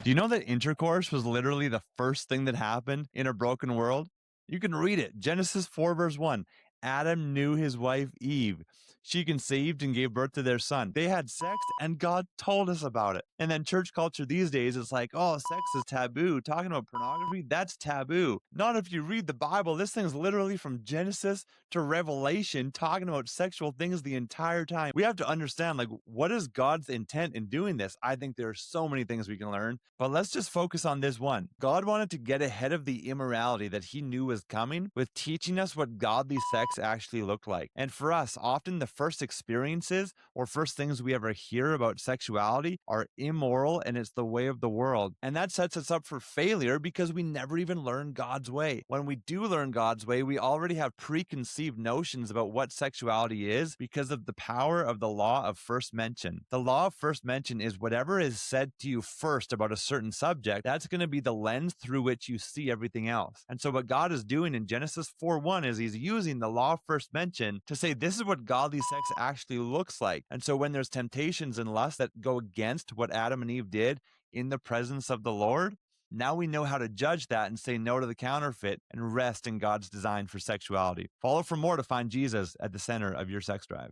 Do you know that intercourse was literally the first thing that happened in a broken world? You can read it. Genesis 4, verse 1. Adam knew his wife Eve. She conceived and gave birth to their son. They had sex, and God told us about it. And then church culture these days is like, oh, sex is taboo. Talking about pornography, that's taboo. Not if you read the Bible. This thing's literally from Genesis to Revelation, talking about sexual things the entire time. We have to understand, like, what is God's intent in doing this? I think there are so many things we can learn, but let's just focus on this one. God wanted to get ahead of the immorality that he knew was coming with teaching us what godly sex actually looked like. And for us, often the first experiences or first things we ever hear about sexuality are immoral, and it's the way of the world. And that sets us up for failure because we never even learn God's way. When we do learn God's way, we already have preconceived notions about what sexuality is because of the power of the law of first mention. The law of first mention is whatever is said to you first about a certain subject, that's going to be the lens through which you see everything else. And so what God is doing in Genesis 4:1 is he's using the law of first mention to say this is what godly sex actually looks like. And so when there's temptations and lust that go against what Adam and Eve did in the presence of the Lord, now we know how to judge that and say no to the counterfeit and rest in God's design for sexuality. Follow for more to find Jesus at the center of your sex drive.